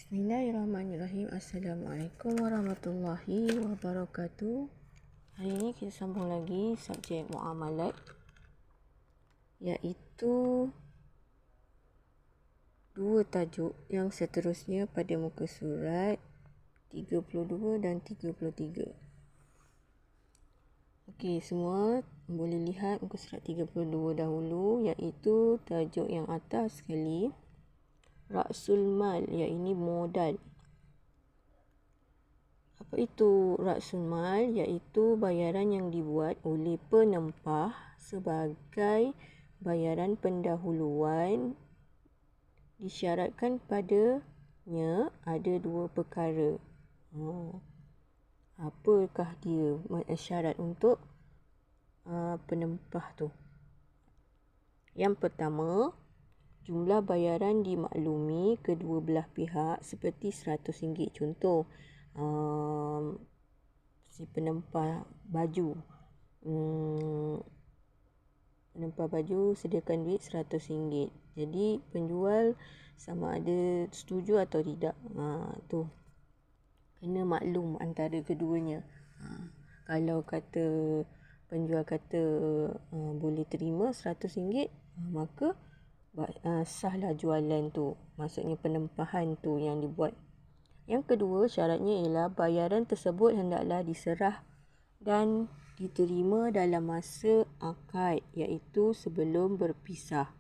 Bismillahirrahmanirrahim. Assalamualaikum warahmatullahi wabarakatuh. Hari ini kita sambung lagi subjek muamalat, iaitu dua tajuk yang seterusnya pada muka surat 32 dan 33. Okey, semua boleh lihat muka surat 32 dahulu, iaitu tajuk yang atas sekali, Ra'sul Mal, iaitu modal. Apa itu Ra'sul Mal? Iaitu bayaran yang dibuat oleh penempah sebagai bayaran pendahuluan. Disyaratkan padanya ada dua perkara. Apakah dia syarat untuk penempah tu? Yang pertama, jumlah bayaran dimaklumi kedua belah pihak seperti RM100. Contoh, si penempah baju. Penempah baju sediakan duit RM100. Jadi penjual sama ada setuju atau tidak. Tu kena maklum antara keduanya. Kalau kata penjual kata boleh terima RM100, maka sahlah jualan tu. Maksudnya penempahan tu yang dibuat. Yang kedua, syaratnya ialah bayaran tersebut hendaklah diserah dan diterima dalam masa akad, iaitu sebelum berpisah.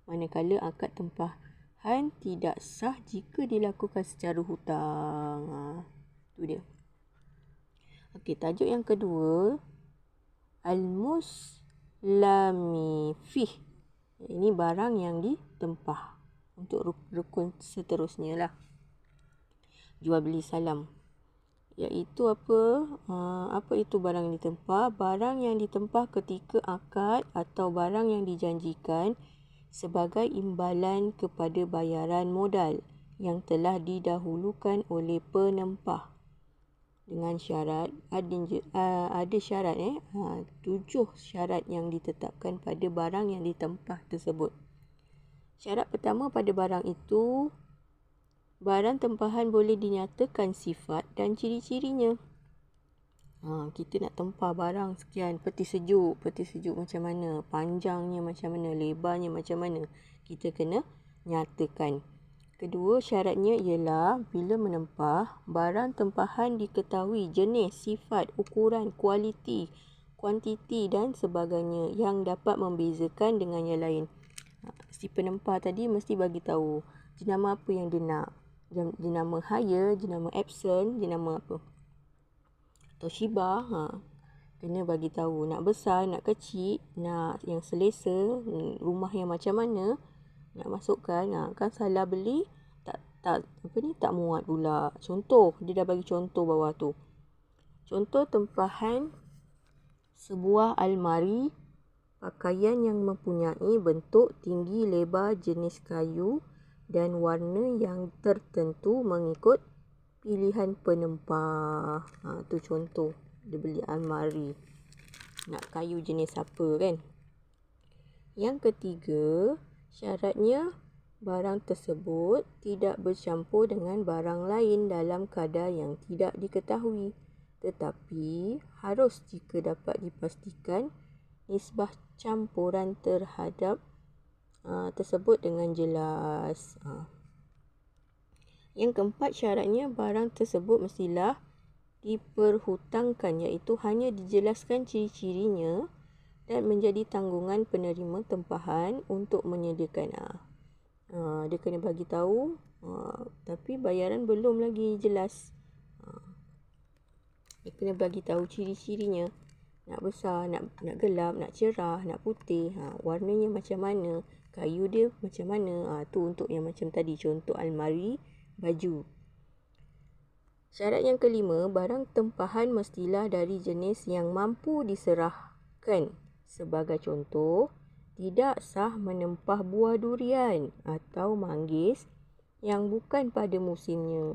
Manakala akad tempahan tidak sah jika dilakukan secara hutang. Tu dia. Okey, tajuk yang kedua, Al-Muslami Fih. Ini barang yang ditempah. Untuk rukun seterusnya lah, jual beli salam. Iaitu apa? Apa itu barang yang ditempah? Barang yang ditempah ketika akad atau barang yang dijanjikan sebagai imbalan kepada bayaran modal yang telah didahulukan oleh penempah. Dengan syarat, ada syarat 7 syarat yang ditetapkan pada barang yang ditempah tersebut. Syarat pertama, pada barang itu, barang tempahan boleh dinyatakan sifat dan ciri-cirinya. Kita nak tempah barang sekian, peti sejuk macam mana, panjangnya macam mana, lebarnya macam mana, kita kena nyatakan. Kedua, syaratnya ialah bila menempah, barang tempahan diketahui jenis, sifat, ukuran, kualiti, kuantiti dan sebagainya yang dapat membezakan dengan yang lain. Si penempah tadi mesti bagi tahu jenama apa yang dia nak. Jenama hire, jenama absent, jenama apa, Toshiba. Kena bagi tahu nak besar, nak kecil, nak yang selesa, rumah yang macam mana nak masukkan. Kan salah beli tak muat pula. Contoh, dia dah bagi contoh bawah tu. Contoh tempahan sebuah almari pakaian yang mempunyai bentuk, tinggi, lebar, jenis kayu dan warna yang tertentu mengikut pilihan penempah. Tu contoh, dia beli almari. Nak kayu jenis apa kan? Yang ketiga, syaratnya barang tersebut tidak bercampur dengan barang lain dalam kadar yang tidak diketahui. Tetapi harus jika dapat dipastikan nisbah campuran terhadap tersebut dengan jelas. Yang keempat, syaratnya barang tersebut mestilah diperhutangkan, iaitu hanya dijelaskan ciri-cirinya dan menjadi tanggungan penerima tempahan untuk menyediakan. Dia kena bagi tahu, tapi bayaran belum lagi jelas. Dia kena bagi tahu ciri-cirinya. Nak besar, nak gelap, nak cerah, nak putih, warnanya macam mana, kayu dia macam mana. Tu untuk yang macam tadi, contoh almari baju. Syarat yang kelima, barang tempahan mestilah dari jenis yang mampu diserahkan. Sebagai contoh, tidak sah menempah buah durian atau manggis yang bukan pada musimnya.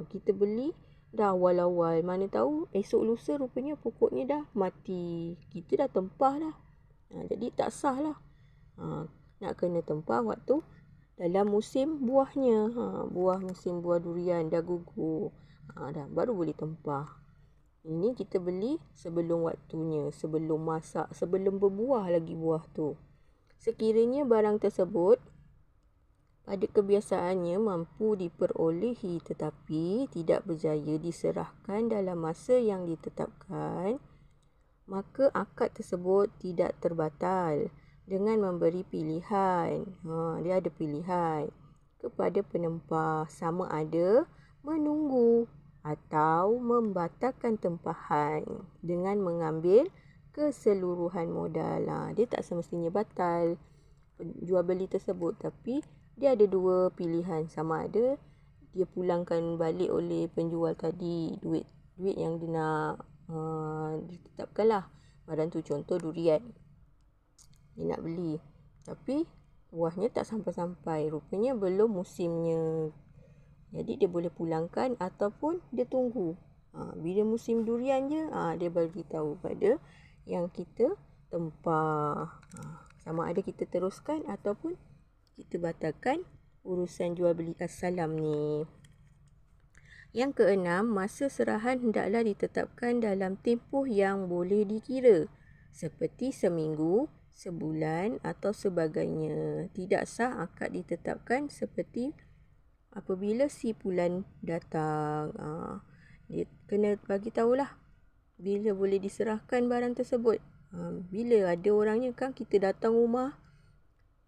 Kita beli dah awal-awal, mana tahu esok lusa rupanya pokoknya dah mati. Kita dah tempah dah. Jadi tak sah lah. Nak kena tempah waktu dalam musim buahnya. Musim buah durian dah gugur. Dah baru boleh tempah. Ini kita beli sebelum waktunya, sebelum masak, sebelum berbuah lagi buah tu. Sekiranya barang tersebut pada kebiasaannya mampu diperolehi tetapi tidak berjaya diserahkan dalam masa yang ditetapkan, maka akad tersebut tidak terbatal dengan memberi pilihan. Dia ada pilihan kepada penempah sama ada menunggu atau membatalkan tempahan dengan mengambil keseluruhan modal. Dia tak semestinya batal jual beli tersebut, tapi dia ada dua pilihan, sama ada dia pulangkan balik oleh penjual tadi duit yang dia nak ditetapkan lah. Barang tu contoh durian, dia nak beli tapi buahnya tak sampai-sampai, rupanya belum musimnya, jadi dia boleh pulangkan ataupun dia tunggu. Bila musim durian je, dia baru beritahu pada yang kita tempah. Sama ada kita teruskan ataupun kita batalkan urusan jual beli assalam ni. Yang keenam, masa serahan hendaklah ditetapkan dalam tempoh yang boleh dikira, seperti seminggu, sebulan atau sebagainya. Tidak sah akad ditetapkan seperti apabila si bulan datang. Dia kena bagi tahulah bila boleh diserahkan barang tersebut. Bila ada orangnya, kan kita datang rumah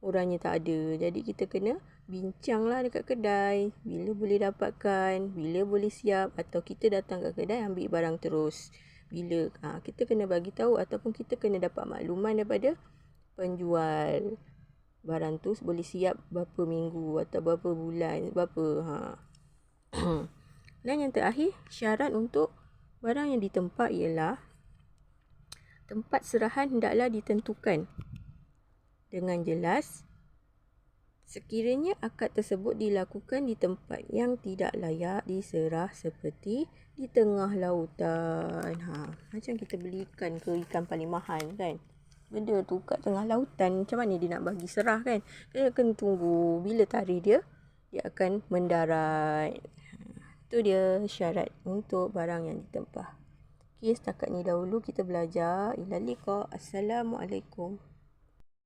orangnya tak ada, jadi kita kena bincanglah dekat kedai bila boleh dapatkan, bila boleh siap, atau kita datang ke kedai ambil barang terus bila. Kita kena bagi tahu ataupun kita kena dapat makluman daripada penjual barang tu boleh siap berapa minggu atau berapa bulan, berapa. Dan yang terakhir, syarat untuk barang yang ditempah ialah tempat serahan hendaklah ditentukan dengan jelas. Sekiranya akad tersebut dilakukan di tempat yang tidak layak diserah, seperti di tengah lautan. Macam kita beli ikan ke, ikan paling mahal kan, benda tu kat tengah lautan, macam mana dia nak bagi serah kan? Dia kena tunggu bila tarikh dia akan mendarat. Itu dia syarat untuk barang yang ditempah. Okey, setakat ni dahulu kita belajar. Ila liqa. Assalamualaikum.